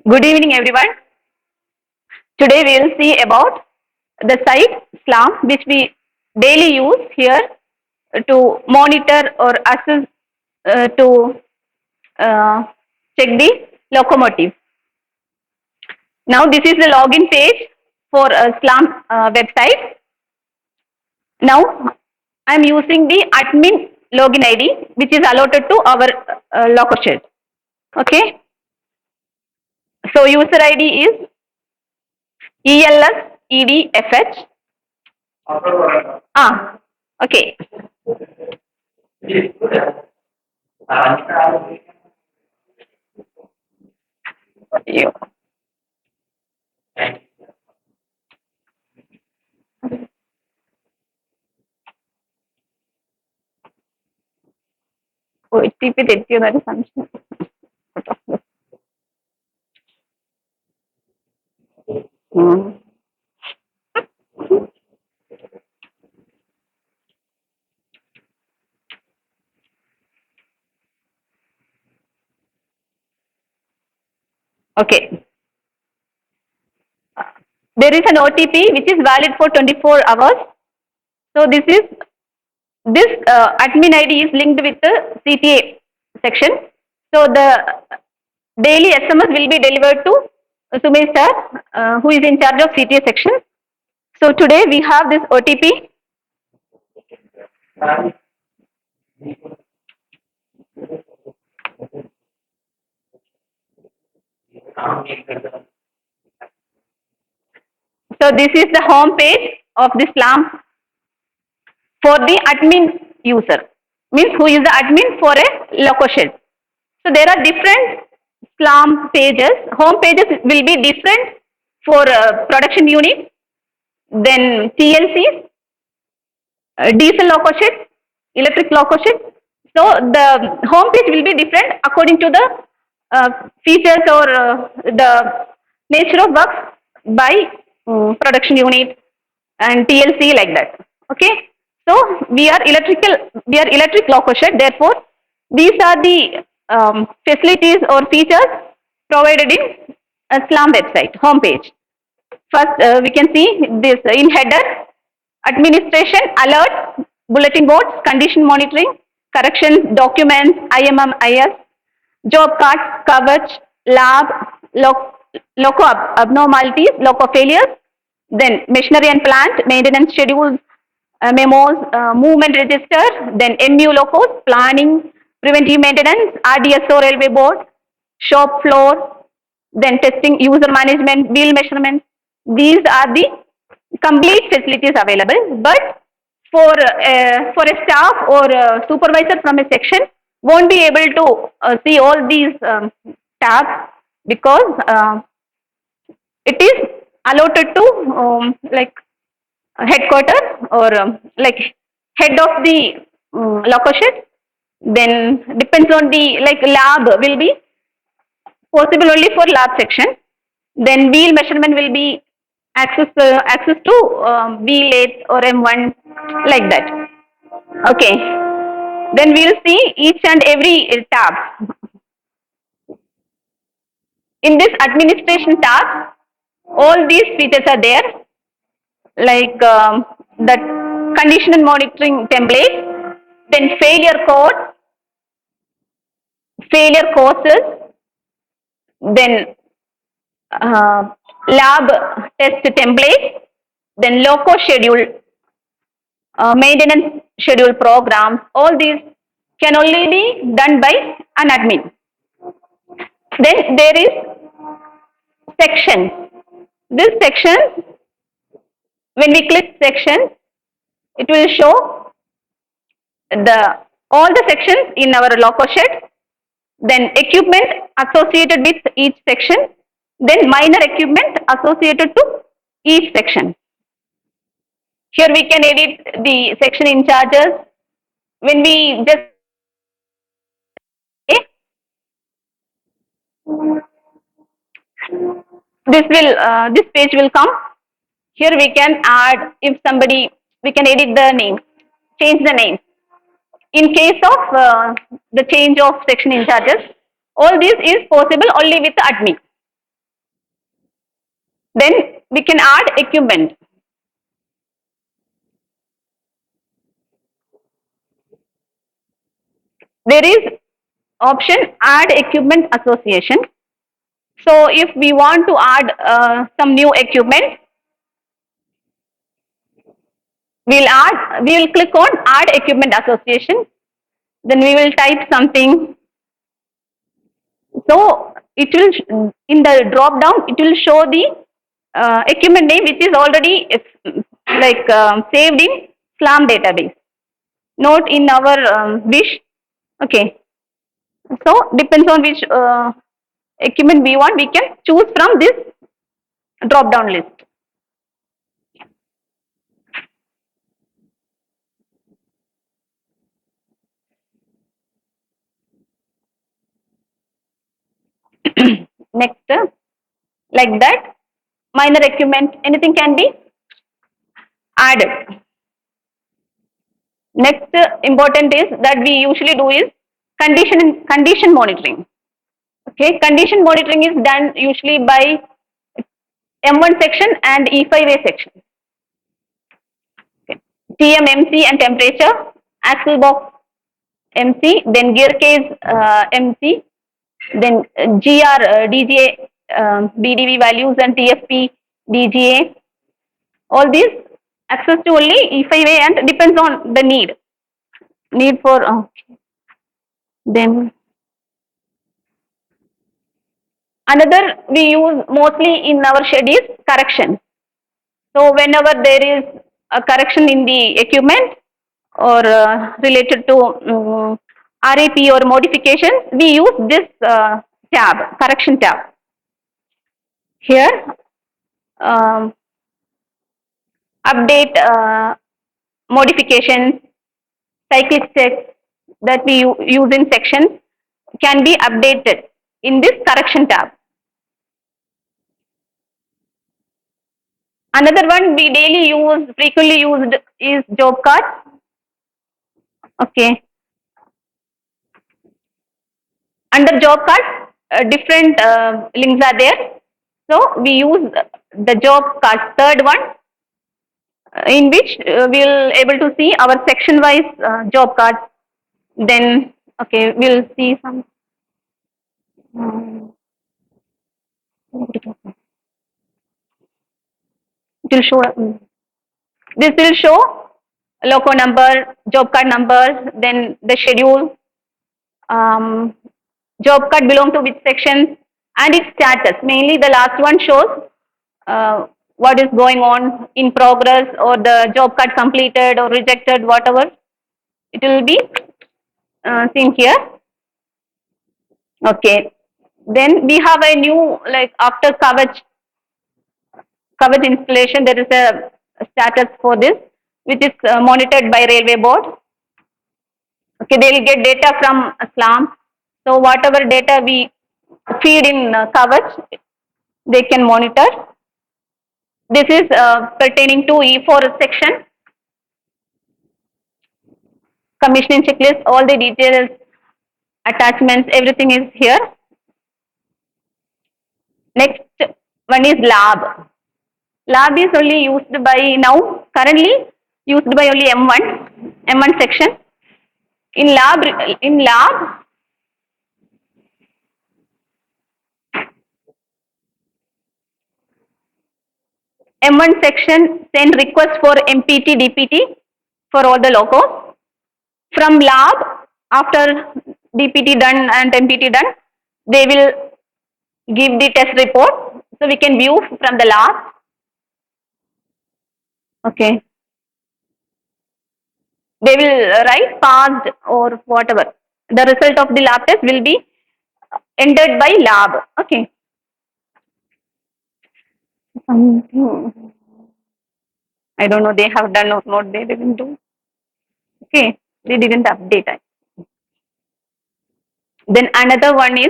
Good evening, everyone. Today we will see about the site SLAM, which we daily use here to monitor or assess to uh, check the locomotive. Now, this is the login page for SLAM website. Now, I am using the admin login ID, which is allotted to our local shell. Okay. So, user ID is ELSEDFH. Ah, okay. You. OTP തെറ്റിയെന്നൊരു സംശയം. Okay. There is an OTP which is valid for 24 hours. So this admin ID is linked with the CTA section. So the daily SMS will be delivered to Sumesh sir, who is in charge of CTA section. So today we have this OTP. So this is the home page of the SLAM for the admin user, means who is the admin for a local shell. So there are different SLAM pages. Home pages will be different for production unit, then TLCs, diesel local shed, electric local shed. So the home page will be different according to the features or the nature of works by production unit and TLC like that. Okay. So we are electric local shed. Therefore, these are the facilities or features provided in a SLAM website homepage. First, we can see this in header: administration, alert, bulletin boards, condition monitoring, corrections, documents, IMMIS, job cards, coverage, lab, loco abnormalities, loco failures, then machinery and plant, maintenance schedules, memos, movement register, then MU locos, planning, preventive maintenance, RDSO railway board, shop floor, then testing, user management, wheel measurement. These are the complete facilities available. But for a staff or a supervisor from a section won't be able to see all these tabs because it is allotted to like headquarters or like head of the location. Then depends on the like lab will be possible only for lab section. Then wheel measurement will be access to wheel 8 or M1 like that. Okay. Then we'll see each and every tab. In this administration tab, all these features are there, like that condition and monitoring template, then failure code, failure causes, then lab test template, then loco schedule, maintenance schedule programs. All these can only be done by an admin. Then there is section. This section, when we click section, it will show all the sections in our loco shed, then equipment associated with each section, then minor equipment associated to each section. Here we can edit the section in charges. When we just this page will come. Here we can add, if somebody, we can edit the name, change the name. In case of the change of section in charges, all this is possible only with the admin. Then we can add equipment. There is option add equipment association. So if we want to add some new equipment, we'll click on add equipment association. Then we will type something. So it will, in the drop down, it will show the equipment name which is already like saved in SLAM database, not in our wish. Okay. So depends on which equipment we want, we can choose from this drop down list. Next, like that, minor equipment, anything can be added. Next important is that we usually do is condition monitoring. Okay, condition monitoring is done usually by M1 section and E5A section. Okay. TM and temperature, axle box MC, then gear case MC, then GR DGA BDV values and TFP DGA. All these access to only E5A and depends on the need for then another we use mostly in our shed is correction. So whenever there is a correction in the equipment or related to RAP or modifications, we use this tab, correction tab. Here, um, update modifications, cyclic checks that we use in sections can be updated in this correction tab. Another one we daily use, frequently used is job cards. Okay. Under job cards, different links are there. So we use the job cards, third one, in which we'll able to see our section wise job cards. Then, okay, we'll see some. um, it will show. This will show loco number, job card numbers, then the schedule, um, job card belong to which section, and its status. Mainly the last one shows what is going on in progress or the job card completed or rejected, whatever. It will be seen here. Okay. Then we have a new, like after coverage installation, there is a status for this, which is monitored by railway board. Okay, they will get data from SLAM. So whatever data we feed in coverage, they can monitor. This is pertaining to E4 section, commissioning checklist, all the details, attachments, everything is here. Next one is lab. Lab is only used by now, currently used by only M1 section. In lab, M1 section send request for MPT, DPT for all the locos. From lab, after DPT done and MPT done, they will give the test report. So we can view from the lab. Okay. They will write passed or whatever. The result of the lab test will be entered by lab. Okay. Something I don't know they have done or not, they didn't do. Okay. They didn't update it. Then another one is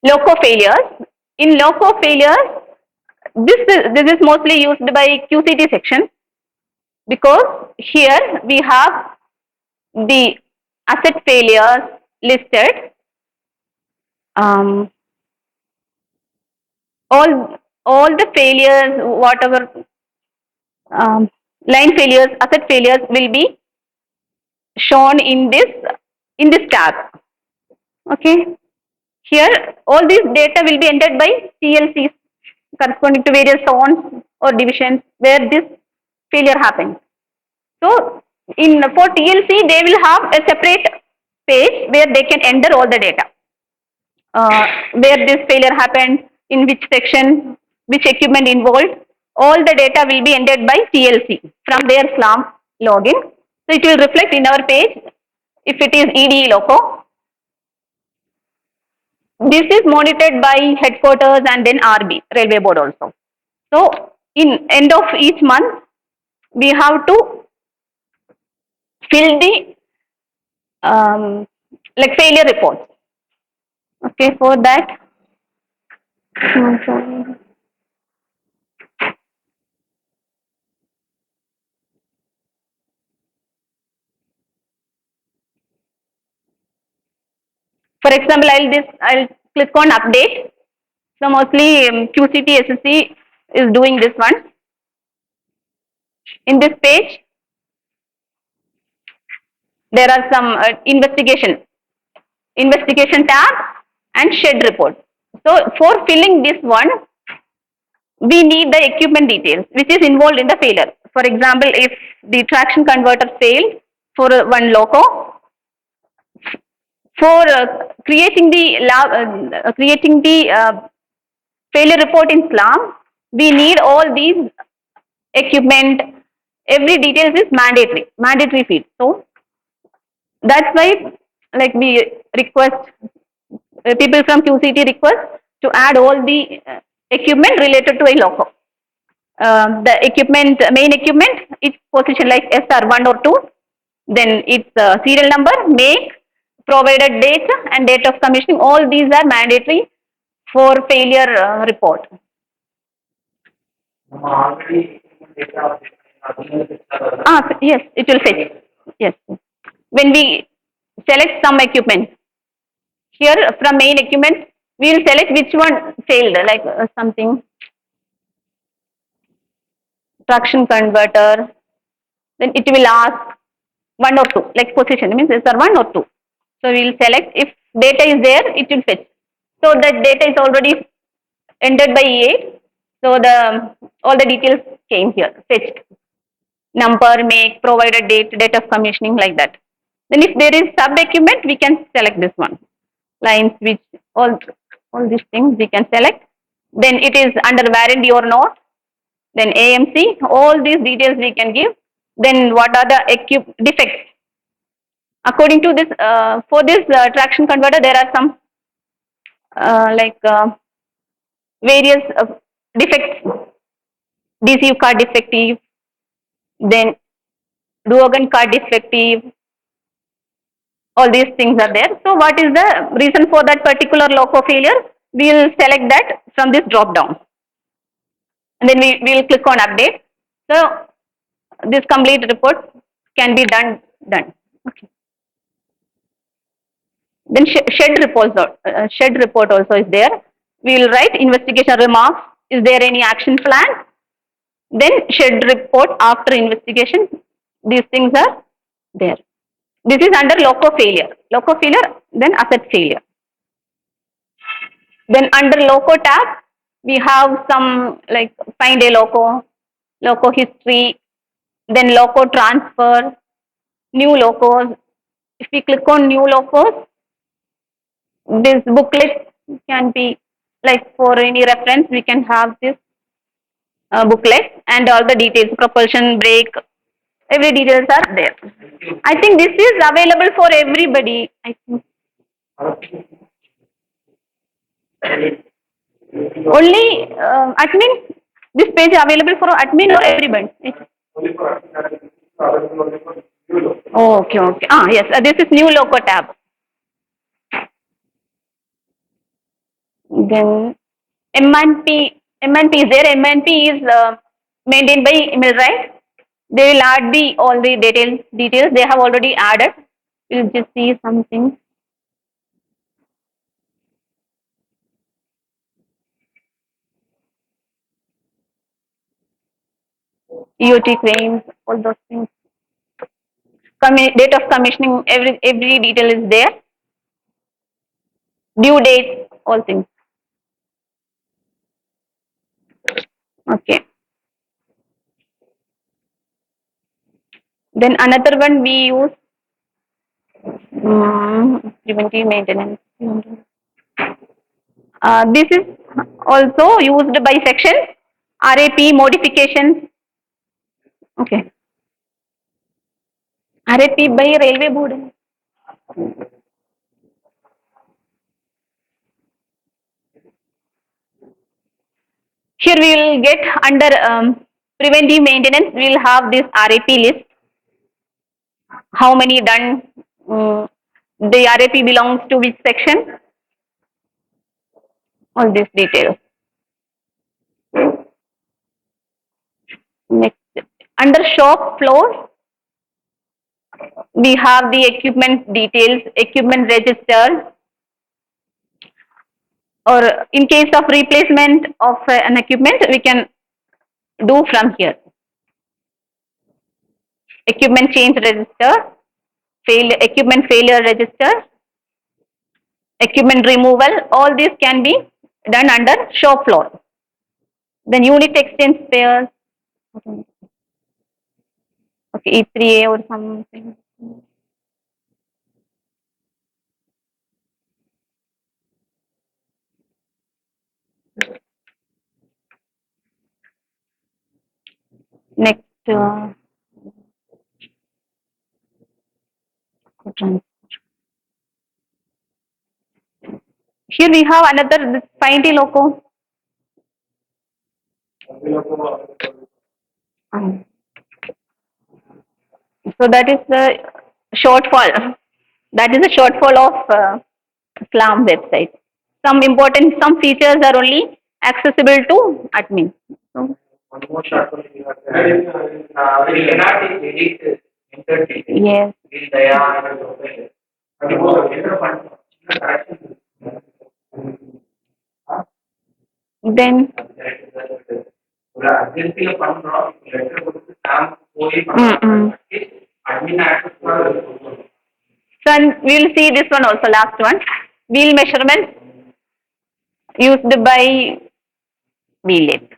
loco failures. In loco failures, this is mostly used by QCT section because here we have the asset failures listed. Um, all all the failures, whatever um, line failures, asset failures will be shown in this tab. Okay. Here, all these data will be entered by TLCs corresponding to various zones or divisions where this failure happens. So, in for TLC, they will have a separate page where they can enter all the data. Where this failure happened, in which section, which equipment involved, all the data will be entered by TLC from their SLAM login. So it will reflect in our page if it is EDE loco. This is monitored by headquarters and then RB, Railway Board also. So in end of each month, we have to fill the like failure report. Okay, for that. For example, I'll click on update. So mostly QCT SSC is doing this one. In this page, there are some investigation tab and shed report. So for filling this one, we need the equipment details which is involved in the failure. For example, if the traction converter failed for one loco, for creating the failure report in SLAM, we need all these equipment. Every details is mandatory field. So that's why, like we request people from QCT request to add all the equipment related to a loco. The equipment, main equipment, its position like SR1 or 2, then its serial number, make, provided date and date of commissioning, all these are mandatory for failure report. Yes, it will fetch. Yes. When we select some equipment, here from main equipment, we will select which one failed, like something traction converter, then it will ask one or two, like position means is there one or two. So we will select if data is there, it will fetch. So that data is already entered by E8. So the all the details came here, fetched. Number, make, provided date, date of commissioning, like that. Then if there is sub equipment, we can select this one. Lines, which all these things we can select. Then it is under warranty or not. Then AMC, all these details we can give. Then what are the defects? According to this, for this traction converter, there are some like various defects. DCU card defective, then Duogan card defective, all these things are there. So what is the reason for that particular loco failure? We will select that from this drop down. And then we will click on update. So this complete report can be done. Okay. Then shed report also is there. We will write investigation remarks. Is there any action plan? Then shed report after investigation. These things are there. This is under loco failure. Loco failure, then asset failure. Then under loco tab, we have some like find a loco history, then loco transfer, new locos. If we click on new locos, this booklet can be like for any reference, we can have this booklet and all the details, propulsion, brake, every details are there. I think this is available for everybody. I think only admin. This page available for admin or everybody? Okay, okay. Yes, this is new loco tab. Then MNP is there. MNP is maintained by email, right? They will add all the details they have already added. We'll just see something. EOT claims, all those things. Date of commissioning, every detail is there. Due date, all things. Okay. Then another one we use preventive maintenance. This is also used by section RAP modifications. Okay. RAP by railway board. Here we will get under preventive maintenance. We will have this RAP list. How many done? The RAP belongs to which section? All these details. Next, under shop floor, we have the equipment details, equipment register, or in case of replacement of an equipment, we can do from here. Equipment change register, equipment failure register, equipment removal, all these can be done under shop floor. Then unit exchange spares, okay, E3A or something. Next, here we have another this Pinty loco. So that is the shortfall. That is the shortfall of SLAM website. Some features are only accessible to admin. So, one more shortfall we have we cannot edit entered yes. with Daya and profile. But it was a fund correction. Then Agency of fund draw letter go to Sam admin access for so and we will see this one also, last one. Wheel measurement used by wheel length.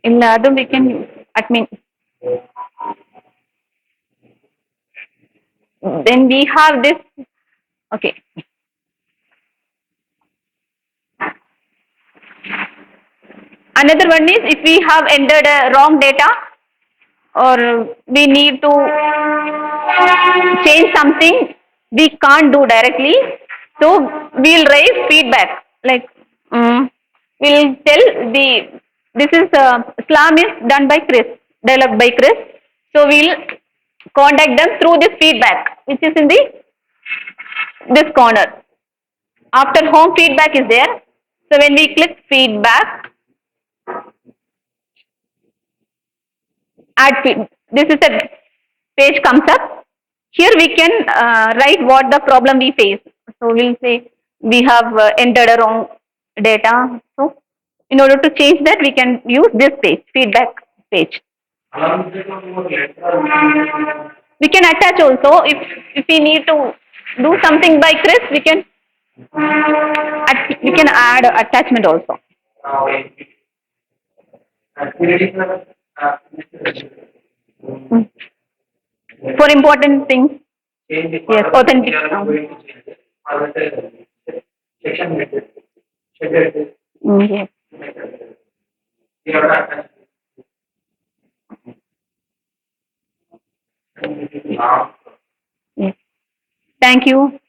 In the other we can use admin. Then we have this, okay. Another one is if we have entered wrong data or we need to change something, we can't do directly. So we'll raise feedback. Like we'll tell this is SLAM is done by Chris, developed by Chris. So we'll contact them through this feedback, which is in this corner. After home feedback is there. So when we click feedback, this is a page comes up. Here we can write what the problem we face. So we'll say we have entered a wrong data. So in order to change that, we can use this page, feedback page. We can attach also if we need to do something by Chris, we can add attachment also. For important things, yes, authentic. Yes. Yes. Thank you.